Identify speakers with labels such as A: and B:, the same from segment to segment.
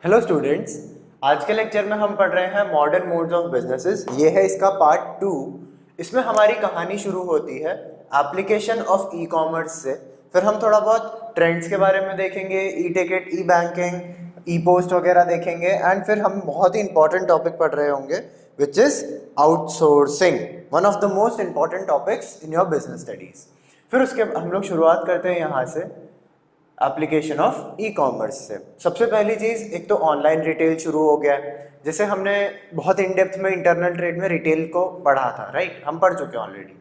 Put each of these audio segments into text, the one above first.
A: Hello students. आज के lecture में हम पढ़ रहे हैं मॉडर्न मोड्स ऑफ बिजनेसेस। ये है इसका पार्ट 2। इसमें हमारी कहानी शुरू होती है एप्लीकेशन ऑफ ई कॉमर्स से। फिर हम थोड़ा बहुत ट्रेंड्स के बारे में देखेंगे, ई टिकट, ई बैंकिंग, ई पोस्ट वगैरह देखेंगे। एंड फिर हम बहुत ही इंपॉर्टेंट टॉपिक पढ़ रहे होंगे which is outsourcing, one of the most important topics in your business studies. फिर उसके हम लोग शुरुआत करते हैं यहाँ से एप्लीकेशन ऑफ ई कॉमर्स से। सबसे पहली चीज़, एक तो ऑनलाइन रिटेल शुरू हो गया है। जैसे हमने बहुत इन डेप्थ में इंटरनल ट्रेड में रिटेल को पढ़ा था, राइट, हम पढ़ चुके हैं ऑलरेडी।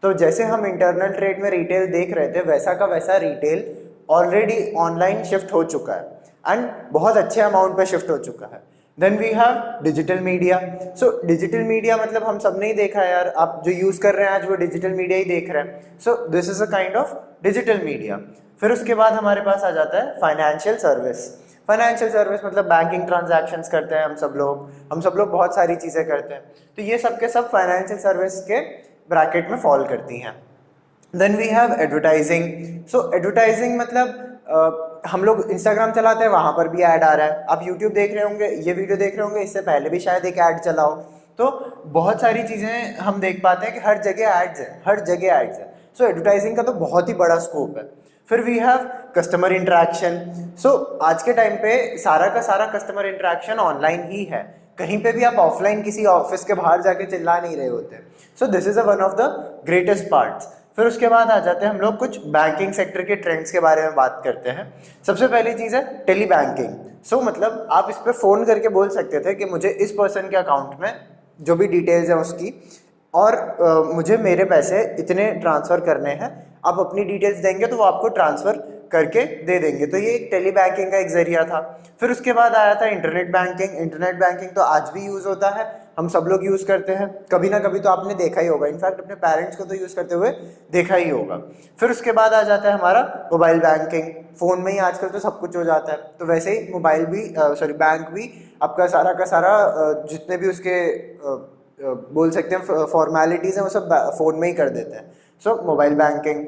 A: तो जैसे हम इंटरनल ट्रेड में रिटेल देख रहे थे, वैसा का वैसा रिटेल ऑलरेडी ऑनलाइन शिफ्ट हो चुका है एंड बहुत अच्छे अमाउंट पे शिफ्ट हो चुका है। Then we have digital media. So digital media मतलब हम सब ने ही देखा है यार, आप जो यूज़ कर रहे हैं आज वो डिजिटल मीडिया ही देख रहे हैं। So this is a kind of digital media. फिर उसके बाद हमारे पास आ जाता है फाइनेंशियल सर्विस। फाइनेंशियल सर्विस मतलब बैंकिंग ट्रांजैक्शंस करते हैं हम सब लोग बहुत सारी चीज़ें करते हैं। तो ये सब के सब फाइनेंशियल सर्विस के ब्रैकेट में फॉल करती हैं। Then we have advertising. So advertising मतलब हम लोग इंस्टाग्राम चलाते हैं, वहाँ पर भी ऐड आ रहा है। आप यूट्यूब देख रहे होंगे, ये वीडियो देख रहे होंगे, इससे पहले भी शायद एक ऐड चला हो। तो बहुत सारी चीज़ें हम देख पाते हैं कि हर जगह एड्स है, हर जगह एड्स है। सो एडवर्टाइजिंग का तो बहुत ही बड़ा स्कोप है। फिर वी हैव कस्टमर इंटरेक्शन। सो आज के टाइम पे सारा का सारा कस्टमर इंटरेक्शन ऑनलाइन ही है। कहीं पे भी आप ऑफलाइन किसी ऑफिस के बाहर जाके चिल्ला नहीं रहे होते। So this is a one of the greatest parts. फिर उसके बाद आ जाते हैं हम लोग कुछ बैंकिंग सेक्टर के ट्रेंड्स के बारे में बात करते हैं। सबसे पहली चीज़ है टेली बैंकिंग। सो मतलब आप इस पर फ़ोन करके बोल सकते थे कि मुझे इस पर्सन के अकाउंट में जो भी डिटेल्स हैं उसकी, और मुझे मेरे पैसे इतने ट्रांसफ़र करने हैं, आप अपनी डिटेल्स देंगे तो वो आपको ट्रांसफ़र करके दे देंगे। तो ये एक टेली बैंकिंग का एक ज़रिया था। फिर उसके बाद आया था इंटरनेट बैंकिंग। इंटरनेट बैंकिंग तो आज भी यूज़ होता है, हम सब लोग यूज़ करते हैं, कभी ना कभी तो आपने देखा ही होगा, इनफैक्ट अपने पेरेंट्स को तो यूज़ करते हुए देखा ही होगा। फिर उसके बाद आ जाता है हमारा मोबाइल बैंकिंग। फ़ोन में ही आजकल तो सब कुछ हो जाता है, तो वैसे ही मोबाइल भी बैंक भी आपका सारा का सारा जितने भी उसके बोल सकते हैं फॉर्मेलिटीज़ हैं वो सब फ़ोन में ही कर देते हैं। So mobile banking.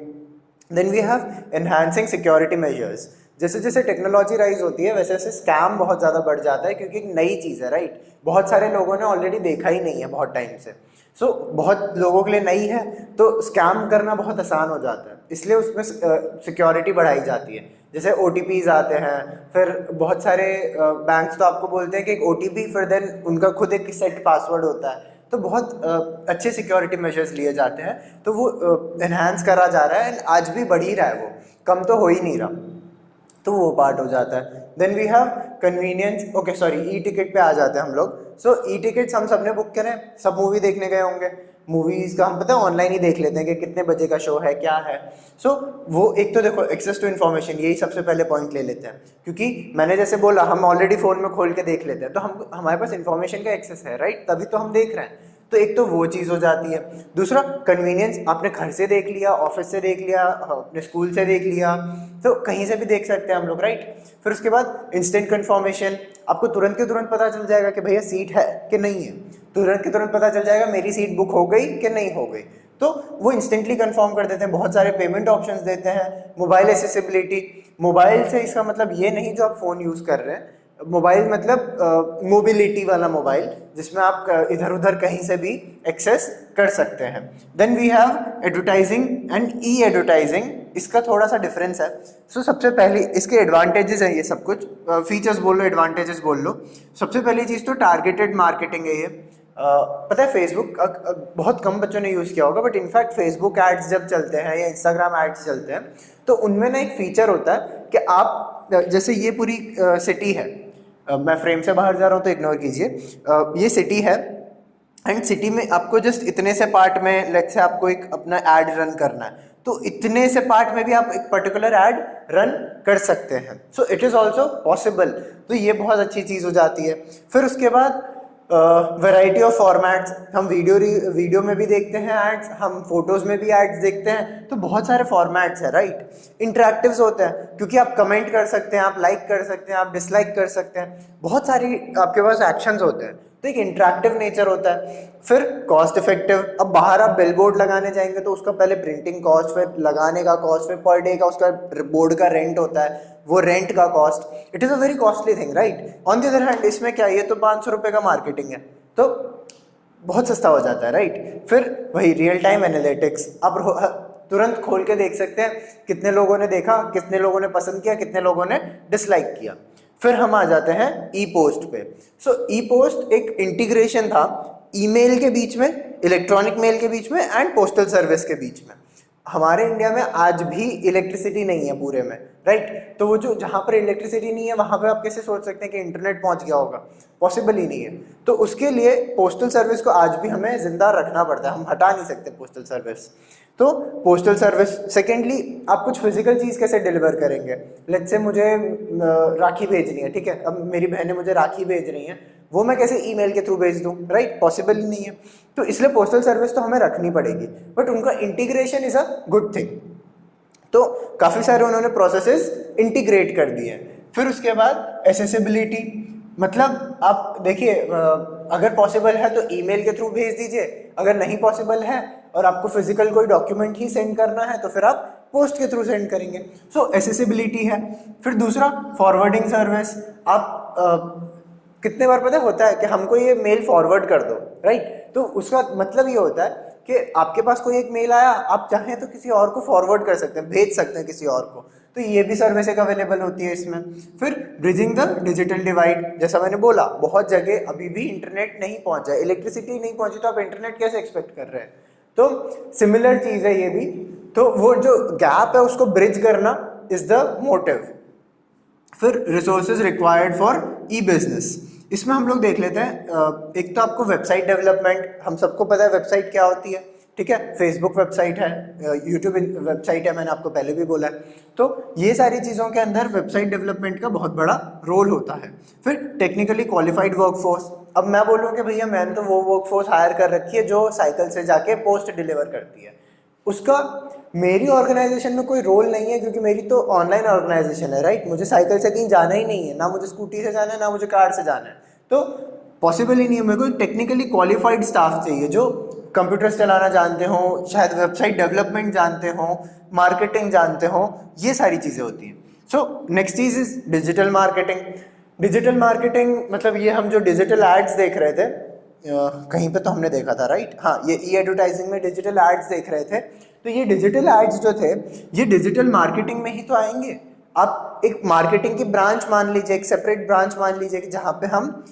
A: Then we have enhancing security measures. जैसे जैसे टेक्नोलॉजी राइज होती है वैसे वैसे स्कैम बहुत ज़्यादा बढ़ जाता है, क्योंकि एक नई चीज़ है, राइट, बहुत सारे लोगों ने ऑलरेडी देखा ही नहीं है बहुत टाइम से। सो बहुत लोगों के लिए नई है तो स्कैम करना बहुत आसान हो जाता है, इसलिए उसमें सिक्योरिटी बढ़ाई जाती है। जैसे OTPs आते हैं, फिर बहुत सारे बैंक्स तो आपको बोलते हैं कि एक OTP, फिर देन उनका खुद एक सेट पासवर्ड होता है। तो बहुत अच्छे सिक्योरिटी मेजर्स लिए जाते हैं, तो वो एनहांस करा जा रहा है एंड आज भी बढ़ ही रहा है, वो कम तो हो ही नहीं रहा। तो वो पार्ट हो जाता है। Then we have convenience. Okay sorry, E ticket पे आ जाते हैं हम लोग। सो ई टिकट्स हम सब ने बुक करें, सब मूवी देखने गए होंगे। मूवीज़ का हम पता है ऑनलाइन ही देख लेते हैं कि कितने बजे का शो है, क्या है। सो वो एक तो देखो एक्सेस टू इन्फॉर्मेशन, यही सबसे पहले पॉइंट ले लेते हैं, क्योंकि मैंने जैसे बोला हम ऑलरेडी फ़ोन में खोल के देख लेते हैं, तो हम हमारे पास इन्फॉर्मेशन का एक्सेस है, राइट, तभी तो हम देख रहे हैं। तो एक तो वो चीज़ हो जाती है। दूसरा कन्वीनियंस, आपने घर से देख लिया, ऑफिस से देख लिया, अपने स्कूल से देख लिया, तो कहीं से भी देख सकते हैं हम लोग, राइट। फिर उसके बाद इंस्टेंट कन्फर्मेशन, आपको तुरंत के तुरंत पता चल जाएगा कि भैया सीट है कि नहीं है, तुरंत के तुरंत पता चल जाएगा मेरी सीट बुक हो गई कि नहीं हो गई, तो वो इंस्टेंटली कंफर्म कर देते हैं। बहुत सारे पेमेंट ऑप्शंस देते हैं। मोबाइल एसेसिबिलिटी, मोबाइल से इसका मतलब ये नहीं जो आप फ़ोन यूज़ कर रहे हैं, मोबाइल मतलब मोबिलिटी वाला मोबाइल, जिसमें आप इधर उधर कहीं से भी एक्सेस कर सकते हैं। Then we have advertising and E advertising. इसका थोड़ा सा डिफरेंस है। सो सबसे पहले इसके एडवांटेजेस हैं, ये सब कुछ फीचर्स बोल लो, एडवांटेजेस बोल लो। सबसे पहली चीज़ तो टारगेटेड मार्केटिंग है ये। पता है फेसबुक बहुत कम बच्चों ने यूज़ किया होगा, बट इनफैक्ट फेसबुक एड्स जब चलते हैं या इंस्टाग्राम एड्स चलते हैं, तो उनमें ना एक फीचर होता है कि आप जैसे ये पूरी सिटी है, मैं फ्रेम से बाहर जा रहा हूँ तो इग्नोर कीजिए, ये सिटी है एंड सिटी में आपको जस्ट इतने से पार्ट में लेट्स से आपको एक अपना ऐड रन करना है, तो इतने से पार्ट में भी आप एक पर्टिकुलर ऐड रन कर सकते हैं। So it is also possible, तो ये बहुत अच्छी चीज़ हो जाती है। फिर उसके बाद वैरायटी ऑफ फॉर्मेट्स, हम वीडियो में भी देखते हैं एड्स, हम फोटोज़ में भी एड्स देखते हैं, तो बहुत सारे फॉर्मेट्स हैं, राइट। इंटरेक्टिव्स होते हैं क्योंकि आप कमेंट कर सकते हैं, आप लाइक कर सकते हैं, आप डिसलाइक कर सकते हैं, बहुत सारी आपके पास एक्शंस होते हैं। तो एक इंटरेक्टिव नेचर होता है। फिर कॉस्ट इफेक्टिव, अब बाहर आप बिलबोर्ड लगाने जाएंगे तो उसका पहले प्रिंटिंग कॉस्ट, फिर लगाने का कॉस्ट, फिर पर डे का उसका बोर्ड का रेंट होता है, वो रेंट का cost, it is a very costly thing, right. On the other hand इसमें क्या है, ये तो 500 रुपये का मार्केटिंग है, तो बहुत सस्ता हो जाता है, राइट। फिर वही रियल टाइम एनालिटिक्स, आप तुरंत खोल के देख सकते हैं कितने लोगों ने देखा, कितने लोगों ने पसंद किया, कितने लोगों ने डिसलाइक किया। फिर हम आ जाते हैं ई पोस्ट पे। सो ई पोस्ट एक इंटीग्रेशन था ईमेल के बीच में, इलेक्ट्रॉनिक मेल के बीच में एंड पोस्टल सर्विस के बीच में। हमारे इंडिया में आज भी इलेक्ट्रिसिटी नहीं है पूरे में, राइट। तो वो जो जहाँ पर इलेक्ट्रिसिटी नहीं है वहाँ पे आप कैसे सोच सकते हैं कि इंटरनेट पहुँच गया होगा, पॉसिबल ही नहीं है। तो उसके लिए पोस्टल सर्विस को आज भी हमें जिंदा रखना पड़ता है, हम हटा नहीं सकते पोस्टल सर्विस। तो पोस्टल सर्विस। सेकेंडली, आप कुछ फिजिकल चीज़ कैसे डिलीवर करेंगे, लेट्स से मुझे राखी भेजनी है, ठीक है, अब मेरी बहनें मुझे राखी भेज रही हैं, वो मैं कैसे ईमेल के थ्रू भेज दूँ, राइट, पॉसिबल ही नहीं है। तो इसलिए पोस्टल सर्विस तो हमें रखनी पड़ेगी, बट उनका integration is a good thing. तो काफ़ी सारे उन्होंने प्रोसेसेस इंटीग्रेट कर दिए। फिर उसके बाद एसेसिबिलिटी, मतलब आप देखिए अगर पॉसिबल है तो ईमेल के थ्रू भेज दीजिए, अगर नहीं पॉसिबल है और आपको फिजिकल कोई डॉक्यूमेंट ही सेंड करना है तो फिर आप पोस्ट के थ्रू सेंड करेंगे। सो एसेसिबिलिटी है। फिर दूसरा फॉरवर्डिंग सर्विस, आप कितने बार पता होता है कि हमको ये मेल फॉरवर्ड कर दो, राइट। तो उसका मतलब ये होता है कि आपके पास कोई एक मेल आया, आप चाहें तो किसी और को फॉरवर्ड कर सकते हैं, भेज सकते हैं किसी और को, तो ये भी सर्विस एक अवेलेबल होती है इसमें। फिर ब्रिजिंग द डिजिटल डिवाइड, जैसा मैंने बोला बहुत जगह अभी भी इंटरनेट नहीं पहुंचा, इलेक्ट्रिसिटी नहीं पहुंची, तो आप इंटरनेट कैसे एक्सपेक्ट कर रहे हैं। तो सिमिलर चीज़ है ये भी। तो वो जो गैप है उसको ब्रिज करना इज द मोटिव। फिर resources required for E business, इसमें हम लोग देख लेते हैं। एक तो आपको वेबसाइट डेवलपमेंट, हम सबको पता है वेबसाइट क्या होती है, ठीक है, फेसबुक वेबसाइट है, यूट्यूब वेबसाइट है, मैंने आपको पहले भी बोला है। तो ये सारी चीज़ों के अंदर वेबसाइट डेवलपमेंट का बहुत बड़ा रोल होता है। फिर टेक्निकली क्वालिफाइड वर्कफोर्स, अब मैं बोलूँ कि भैया मैंने तो वो वर्कफोर्स हायर कर रखी है जो साइकिल से जाके पोस्ट डिलीवर करती है, उसका मेरी ऑर्गेनाइजेशन में कोई रोल नहीं है, क्योंकि मेरी तो ऑनलाइन ऑर्गेनाइजेशन है, राइट। मुझे साइकिल से कहीं जाना ही नहीं है, ना मुझे स्कूटी से जाना है, ना मुझे कार से जाना है, तो पॉसिबल ही नहीं है। मेरे को टेक्निकली क्वालिफाइड स्टाफ चाहिए जो कंप्यूटर्स चलाना जानते हो, शायद वेबसाइट डेवलपमेंट जानते हो, मार्केटिंग जानते हो, ये सारी चीज़ें होती हैं। So next cheese is digital marketing. Digital marketing मतलब ये हम जो डिजिटल एड्स देख रहे थे, कहीं पे तो हमने देखा था, राइट, हाँ, ये ई एडवर्टाइजिंग में डिजिटल एड्स देख रहे थे, तो ये डिजिटल एड्स जो थे ये डिजिटल मार्केटिंग में ही तो आएंगे। आप एक मार्केटिंग की ब्रांच मान लीजिए, एक सेपरेट ब्रांच मान लीजिए कि जहाँ पे हम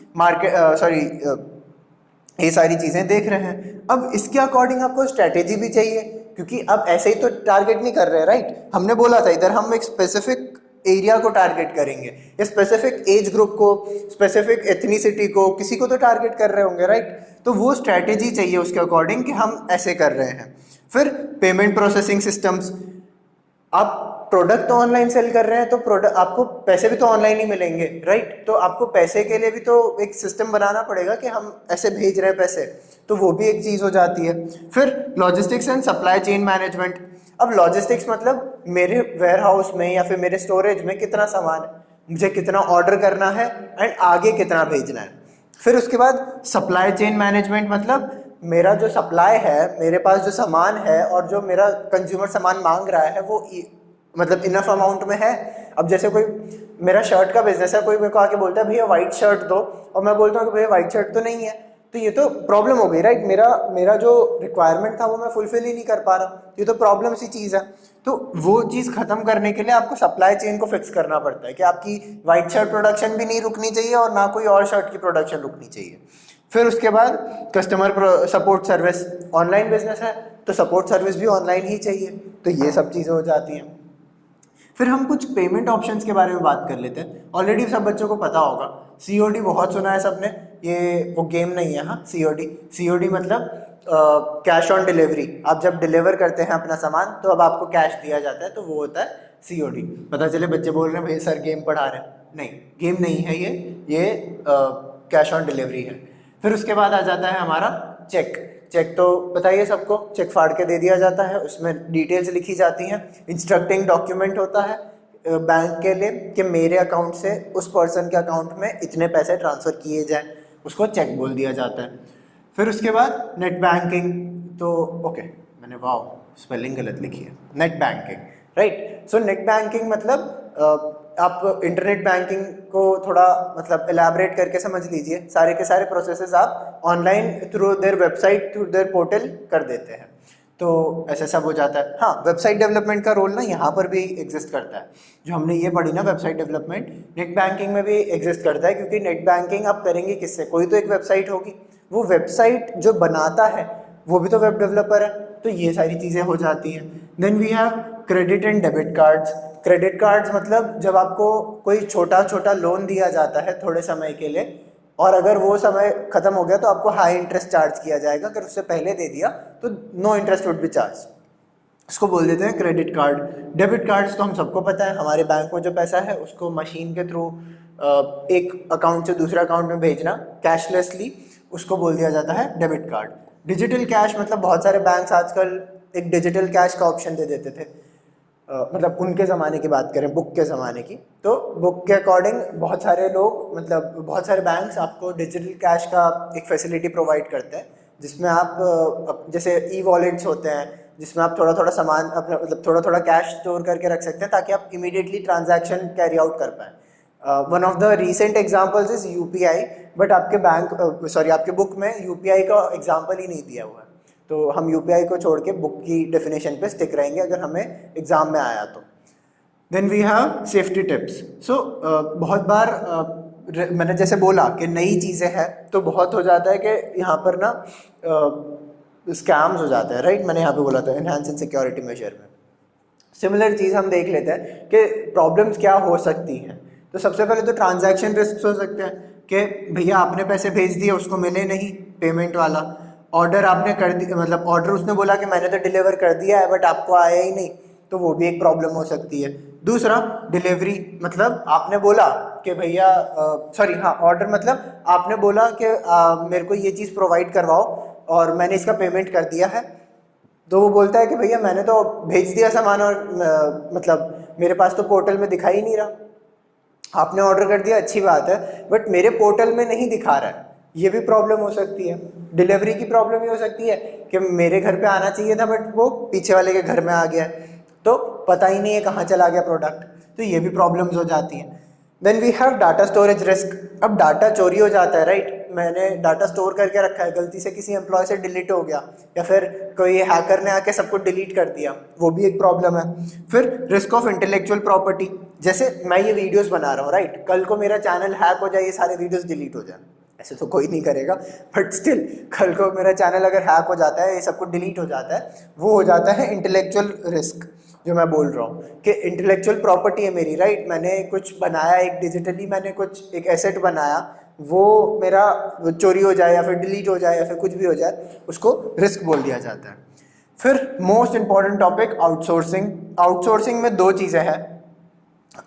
A: ये सारी चीज़ें देख रहे हैं। अब इसके अकॉर्डिंग आपको स्ट्रैटेजी भी चाहिए, क्योंकि अब ऐसे ही तो टारगेट नहीं कर रहे हैं, राइट। हमने बोला था इधर हम एक स्पेसिफिक एरिया को टारगेट करेंगे, या स्पेसिफिक एज ग्रुप को, स्पेसिफिक एथनिसिटी को, किसी को तो टारगेट कर रहे होंगे, राइट। तो वो स्ट्रैटेजी चाहिए उसके अकॉर्डिंग कि हम ऐसे कर रहे हैं। फिर पेमेंट प्रोसेसिंग सिस्टम्स, आप प्रोडक्ट तो ऑनलाइन सेल कर रहे हैं तो प्रोडक्ट आपको पैसे भी तो ऑनलाइन ही मिलेंगे, राइट। तो आपको पैसे के लिए भी तो एक सिस्टम बनाना पड़ेगा कि हम ऐसे भेज रहे हैं पैसे, तो वो भी एक चीज़ हो जाती है। फिर logistics and supply chain management, अब लॉजिस्टिक्स मतलब मेरे वेयर हाउस में या फिर मेरे स्टोरेज में कितना सामान है, मुझे कितना ऑर्डर करना है एंड आगे कितना भेजना है। फिर उसके बाद सप्लाई चेन मैनेजमेंट, मतलब मेरा जो सप्लाई है, मेरे पास जो सामान है और जो मेरा कंज्यूमर सामान मांग रहा है वो मतलब इनफ अमाउंट में है। अब जैसे कोई मेरा शर्ट का बिजनेस है, कोई मेरे को आके बोलता है भैया वाइट शर्ट दो, और मैं बोलता हूँ कि भैया वाइट शर्ट तो नहीं है, तो ये तो प्रॉब्लम हो गई, राइट। मेरा जो रिक्वायरमेंट था वो मैं फुलफिल ही नहीं कर पा रहा, ये तो प्रॉब्लम सी चीज़ है। तो वो चीज़ खत्म करने के लिए आपको सप्लाई चेन को फिक्स करना पड़ता है कि आपकी वाइट शर्ट प्रोडक्शन भी नहीं रुकनी चाहिए और ना कोई और शर्ट की प्रोडक्शन रुकनी चाहिए। फिर उसके बाद customer support service, online business है तो सपोर्ट सर्विस भी ऑनलाइन ही चाहिए, तो ये सब चीज़ें हो जाती हैं। फिर हम कुछ पेमेंट ऑप्शंस के बारे में बात कर लेते हैं। ऑलरेडी सब बच्चों को पता होगा, सीओडी बहुत सुना है सबने, ये वो गेम नहीं है, हाँ, सीओडी मतलब कैश ऑन डिलीवरी। आप जब डिलीवर करते हैं अपना सामान तो अब आपको कैश दिया जाता है, तो वो होता है सीओडी। पता चले बच्चे बोल रहे हैं भैया सर गेम पढ़ा रहे हैं, नहीं, गेम नहीं है ये कैश ऑन डिलीवरी है। फिर उसके बाद आ जाता है हमारा चेक तो बताइए सबको, चेक फाड़ के दे दिया जाता है, उसमें डिटेल्स लिखी जाती हैं, इंस्ट्रक्टिंग डॉक्यूमेंट होता है बैंक के लिए कि मेरे अकाउंट से उस पर्सन के अकाउंट में इतने पैसे ट्रांसफ़र किए जाएं। उसको चेक बोल दिया जाता है। फिर उसके बाद नेट बैंकिंग, तो ओके मैंने वाओ स्पेलिंग गलत लिखी है, net banking, right. So net banking मतलब आप इंटरनेट बैंकिंग को थोड़ा मतलब एलैबोरेट करके समझ लीजिए, सारे के सारे प्रोसेसेस आप online through their website, through their portal कर देते हैं, तो ऐसा सब हो जाता है। हाँ, वेबसाइट डेवलपमेंट का रोल ना यहाँ पर भी एग्जिस्ट करता है, जो हमने ये पढ़ी ना वेबसाइट डेवलपमेंट, नेट बैंकिंग में भी एग्जिस्ट करता है, क्योंकि नेट बैंकिंग आप करेंगे किससे, कोई तो एक वेबसाइट होगी, वो वेबसाइट जो बनाता है वो भी तो वेब डेवलपर है, तो ये सारी चीज़ें हो जाती हैं। Then we have credit and debit cards. Credit cards मतलब जब आपको कोई छोटा छोटा लोन दिया जाता है थोड़े समय के लिए, और अगर वो समय खत्म हो गया तो आपको हाई इंटरेस्ट चार्ज किया जाएगा, अगर उससे पहले दे दिया तो no interest would be charge, इसको बोल देते हैं क्रेडिट कार्ड। डेबिट कार्ड्स तो हम सबको पता है, हमारे बैंक में जो पैसा है उसको मशीन के थ्रू एक अकाउंट से दूसरे अकाउंट में भेजना कैशलेसली, उसको बोल दिया जाता है डेबिट कार्ड। डिजिटल कैश मतलब बहुत सारे बैंक्स आजकल एक डिजिटल कैश का ऑप्शन दे देते थे, मतलब उनके ज़माने की बात करें, बुक के ज़माने की, तो बुक के अकॉर्डिंग बहुत सारे लोग मतलब बहुत सारे बैंक्स आपको डिजिटल कैश का एक फैसिलिटी प्रोवाइड करते हैं, जिसमें आप जैसे ई वॉलेट्स होते हैं, जिसमें आप थोड़ा थोड़ा सामान अपना मतलब थोड़ा थोड़ा कैश स्टोर करके रख सकते हैं ताकि आप इमीडिएटली ट्रांजैक्शन कैरी आउट कर पाएँ। One of the recent examples is UPI, but आपके बैंक सॉरी आपके बुक में यूपीआई का एग्जाम्पल ही नहीं दिया हुआ है, तो हम यूपीआई को छोड़ के बुक की डेफिनेशन पे स्टिक रहेंगे अगर हमें एग्जाम में आया तो। Then we have safety tips. So बहुत बार मैंने जैसे बोला कि नई चीज़ें हैं तो बहुत हो जाता है कि यहाँ पर ना स्कैम्स हो जाते हैं, राइट। मैंने यहाँ पे बोला था एनहांस सिक्योरिटी मेजर में सिमिलर चीज़ हम देख लेते हैं कि प्रॉब्लम्स क्या हो सकती हैं। तो सबसे पहले तो ट्रांजैक्शन रिस्क हो सकते हैं कि भैया आपने पैसे भेज दिए, उसको मिले नहीं पेमेंट वाला, ऑर्डर आपने कर दिया, मतलब ऑर्डर उसने बोला कि मैंने तो डिलीवर कर दिया है बट आपको आया ही नहीं, तो वो भी एक प्रॉब्लम हो सकती है। दूसरा डिलीवरी, मतलब आपने बोला कि भैया सॉरी हाँ ऑर्डर मतलब आपने बोला कि मेरे को ये चीज़ प्रोवाइड करवाओ और मैंने इसका पेमेंट कर दिया है, तो वो बोलता है कि भैया मैंने तो भेज दिया सामान और मतलब मेरे पास तो पोर्टल में दिखाई ही नहीं रहा, आपने ऑर्डर कर दिया अच्छी बात है बट मेरे पोर्टल में नहीं दिखा रहा है, ये भी प्रॉब्लम हो सकती है। डिलीवरी की प्रॉब्लम ये हो सकती है कि मेरे घर पे आना चाहिए था बट वो पीछे वाले के घर में आ गया है, तो पता ही नहीं है कहाँ चला गया प्रोडक्ट, तो ये भी प्रॉब्लम्स हो जाती हैं। Then we have data storage risk. अब डाटा चोरी हो जाता है, राइट, मैंने डाटा स्टोर करके रखा है, गलती से किसी एम्प्लॉय से डिलीट हो गया या फिर कोई हैकर ने आके सब कुछ डिलीट कर दिया, वो भी एक प्रॉब्लम है। फिर रिस्क ऑफ इंटेलेक्चुअल प्रॉपर्टी, जैसे मैं ये वीडियोस बना रहा हूँ, राइट, कल को मेरा चैनल हैक हो जाए, ये सारे वीडियोस डिलीट हो जाए, ऐसे तो कोई नहीं करेगा बट स्टिल कल को मेरा चैनल अगर हैक हो जाता है, ये सब कुछ डिलीट हो जाता है, वो हो जाता है इंटेलेक्चुअल रिस्क। जो मैं बोल रहा हूँ कि इंटेलेक्चुअल प्रॉपर्टी है मेरी, राइट, मैंने कुछ बनाया, एक डिजिटली मैंने कुछ एक एसेट बनाया, वो मेरा चोरी हो जाए या फिर डिलीट हो जाए या फिर कुछ भी हो जाए, उसको रिस्क बोल दिया जाता है। फिर most important topic outsourcing. Outsourcing में दो चीज़ें हैं।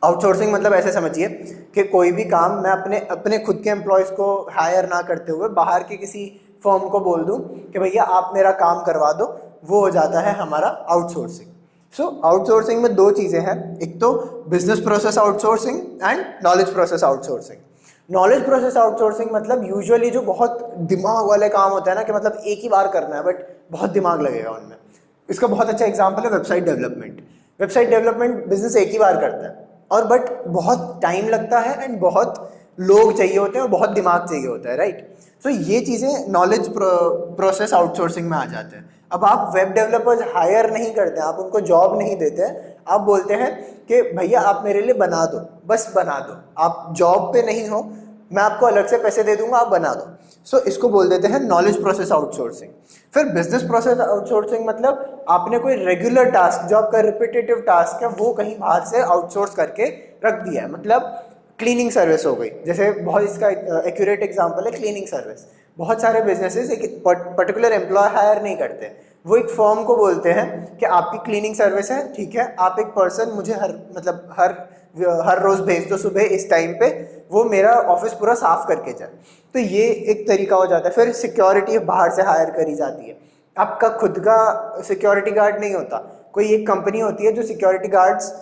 A: आउटसोर्सिंग मतलब ऐसे समझिए कि कोई भी काम मैं अपने अपने खुद के एम्प्लॉयज़ को हायर ना करते हुए बाहर के किसी फर्म को बोल दूं कि भैया आप मेरा काम करवा दो, वो हो जाता है हमारा आउटसोर्सिंग। सो आउटसोर्सिंग में दो चीज़ें हैं, एक तो business process outsourcing and knowledge process outsourcing. Knowledge process outsourcing मतलब यूजुअली जो बहुत दिमाग वाले काम होता है ना, कि मतलब एक ही बार करना है बट बहुत दिमाग लगेगा उनमें, इसका बहुत अच्छा एग्जाम्पल है website development. Website development business एक ही बार करता है और बट बहुत टाइम लगता है एंड बहुत लोग चाहिए होते हैं और बहुत दिमाग चाहिए होता है, राइट। तो ये चीज़ें नॉलेज प्रोसेस आउटसोर्सिंग में आ जाते हैं। अब आप वेब डेवलपर्स हायर नहीं करते हैं, आप उनको जॉब नहीं देते हैं, आप बोलते हैं कि भैया आप मेरे लिए बना दो, बस बना दो, आप जॉब पे नहीं हो, मैं आपको अलग से पैसे दे दूंगा, आप बना दो। सो इसको बोल देते हैं नॉलेज प्रोसेस आउटसोर्सिंग। फिर बिजनेस प्रोसेस आउटसोर्सिंग मतलब आपने कोई रेगुलर टास्क जो आपका रिपीटेटिव टास्क है वो कहीं बाहर से आउटसोर्स करके रख दिया है, मतलब क्लीनिंग सर्विस हो गई, जैसे बहुत इसका एक्यूरेट एग्जांपल है क्लीनिंग सर्विस। बहुत सारे बिजनेसेस एक पर्टिकुलर एम्प्लॉय हायर नहीं करते, वो एक फर्म को बोलते हैं कि आपकी क्लीनिंग सर्विस है, ठीक है, आप एक पर्सन मुझे हर रोज भेज दो सुबह इस टाइम पे, वो मेरा ऑफिस पूरा साफ करके जाए। तो ये एक तरीका हो जाता है। फिर सिक्योरिटी बाहर से हायर करी जाती है, आपका खुद का सिक्योरिटी गार्ड नहीं होता, कोई एक कंपनी होती है जो सिक्योरिटी गार्ड्स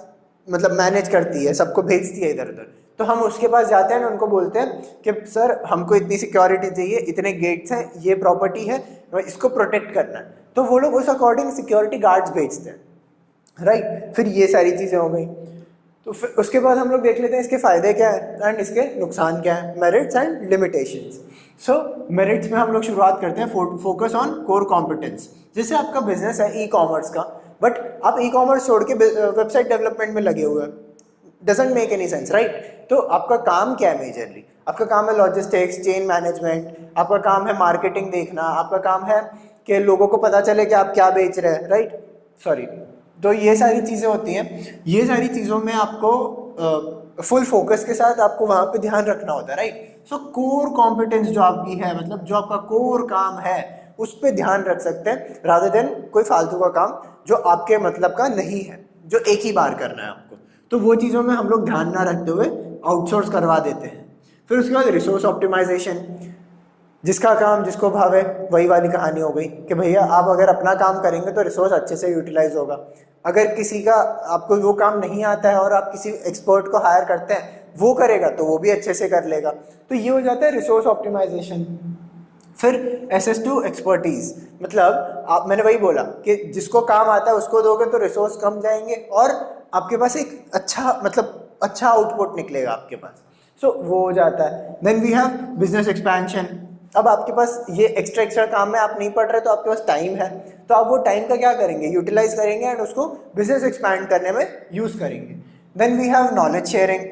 A: मतलब मैनेज करती है, सबको भेजती है इधर उधर, तो हम उसके पास जाते हैं और उनको बोलते हैं कि सर हमको इतनी सिक्योरिटी चाहिए, इतने गेट्स हैं, ये प्रॉपर्टी है, इसको प्रोटेक्ट करना है। तो वो लोग उस अकॉर्डिंग सिक्योरिटी गार्ड्स भेजते हैं, राइट। फिर ये सारी चीज़ें हो गई। तो फिर उसके बाद हम लोग देख लेते हैं इसके फ़ायदे क्या है एंड इसके नुकसान क्या है, merits and limitations. So merits में हम लोग शुरुआत करते हैं, फोकस ऑन कोर कॉम्पिटेंस। जैसे आपका बिजनेस है ई कॉमर्स का, बट आप ई कॉमर्स छोड़ के वेबसाइट डेवलपमेंट में लगे हुए हैं, doesn't make any sense, right. तो आपका काम क्या है मेजरली? आपका काम है लॉजिस्टिक्स, चेन मैनेजमेंट, आपका काम है मार्केटिंग देखना, आपका काम है कि लोगों को पता चले कि आप क्या बेच रहे हैं, राइट, सॉरी। तो ये सारी चीज़ें होती हैं, ये सारी चीज़ों में आपको फुल फोकस के साथ आपको वहाँ पे ध्यान रखना होता है, राइट। सो कोर कॉम्पिटेंस जो आपकी है, मतलब जो आपका कोर काम है उस पर ध्यान रख सकते हैं, रादर देन कोई फालतू का काम जो आपके मतलब का नहीं है, जो एक ही बार करना है आपको। तो वो चीज़ों में हम लोग ध्यान ना रखते हुए आउटसोर्स करवा देते हैं। फिर उसके बाद रिसोर्स ऑप्टिमाइजेशन, जिसका काम जिसको भावे, वही वाली कहानी हो गई कि भैया आप अगर अपना काम करेंगे तो रिसोर्स अच्छे से यूटिलाइज होगा। अगर किसी का आपको वो काम नहीं आता है और आप किसी एक्सपर्ट को हायर करते हैं, वो करेगा तो वो भी अच्छे से कर लेगा। तो ये हो जाता है रिसोर्स ऑप्टिमाइजेशन। फिर SS2 एक्सपर्टीज, मतलब आप, मैंने वही बोला कि जिसको काम आता है उसको दोगे तो रिसोर्स कम जाएंगे और आपके पास एक अच्छा, मतलब अच्छा आउटपुट निकलेगा आपके पास। सो वो हो जाता है। Then we have business expansion. अब आपके पास ये एक्स्ट्रा काम है, आप नहीं पढ़ रहे तो आपके पास टाइम है, तो आप वो टाइम का क्या करेंगे, यूटिलाइज करेंगे एंड उसको बिजनेस एक्सपैंड करने में यूज करेंगे। Then we have knowledge sharing.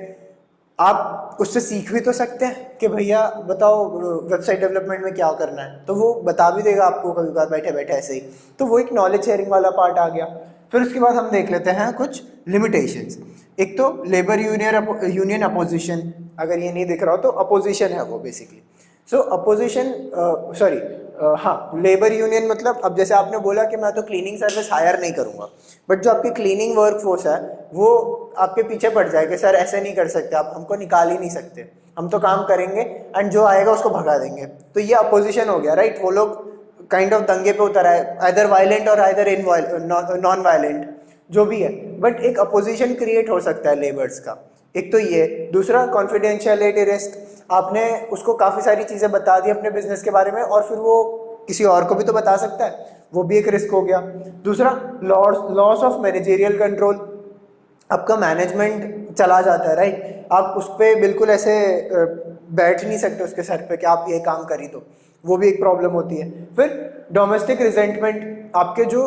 A: आप उससे सीख भी तो सकते हैं कि भैया बताओ वेबसाइट डेवलपमेंट में क्या करना है, तो वो बता भी देगा आपको कभी बार बैठे बैठे ऐसे ही। तो वो एक नॉलेज शेयरिंग वाला पार्ट आ गया। फिर उसके बाद हम देख लेते हैं कुछ लिमिटेशंस। एक तो लेबर यूनियन अपोजिशन, अगर ये नहीं दिख रहा हो तो अपोजिशन है वो बेसिकली। सो अपोजिशन, सॉरी, हाँ, लेबर यूनियन मतलब अब जैसे आपने बोला कि मैं तो क्लीनिंग सर्विस हायर नहीं करूँगा, बट जो आपकी क्लीनिंग वर्क फोर्स है वो आपके पीछे पड़ जाएगा, सर ऐसे नहीं कर सकते, आप हमको निकाल ही नहीं सकते, हम तो काम करेंगे एंड जो आएगा उसको भगा देंगे। तो ये अपोजिशन हो गया, राइट। वो लोग काइंड ऑफ दंगे पे उतर आए, आइदर वायलेंट और आइदर नॉन वायलेंट, जो भी है, बट एक अपोजिशन क्रिएट हो सकता है लेबर्स का। एक तो ये, दूसरा कॉन्फिडेंशियलिटी रिस्क, आपने उसको काफ़ी सारी चीज़ें बता दी अपने बिजनेस के बारे में और फिर वो किसी और को भी तो बता सकता है, वो भी एक रिस्क हो गया। दूसरा लॉस ऑफ मैनेजेरियल कंट्रोल, आपका मैनेजमेंट चला जाता है, राइट। आप उस पर बिल्कुल ऐसे बैठ नहीं सकते उसके सर पे कि आप ये काम करी, तो वो भी एक प्रॉब्लम होती है। फिर डोमेस्टिक रिजेंटमेंट, आपके जो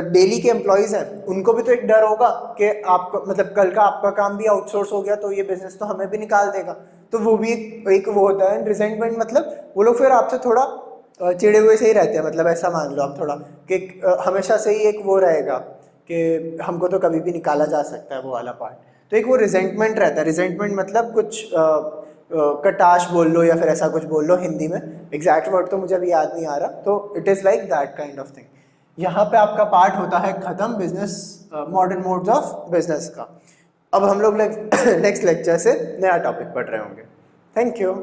A: डेली के एम्प्लॉयज़ हैं उनको भी तो एक डर होगा कि आप, मतलब कल का आपका काम भी आउटसोर्स हो गया तो ये बिजनेस तो हमें भी निकाल देगा, तो वो भी एक वो होता है रिजेंटमेंट। मतलब वो लोग फिर आपसे थोड़ा चिड़े हुए से ही रहते हैं, मतलब ऐसा मान लो आप थोड़ा कि हमेशा से ही एक वो रहेगा कि हमको तो कभी भी निकाला जा सकता है, वो वाला पार्ट। तो एक वो रिजेंटमेंट रहता है। रिजेंटमेंट मतलब कुछ कटाश बोल लो या फिर ऐसा कुछ बोल लो हिंदी में, एग्जैक्ट वर्ड तो मुझे अभी याद नहीं आ रहा। तो it is like that kind of thing. यहाँ पे आपका पार्ट होता है ख़त्म, business modern modes of business का। अब हम लोग नेक्स्ट लेक्चर से नया टॉपिक पढ़ रहे होंगे। Thank you.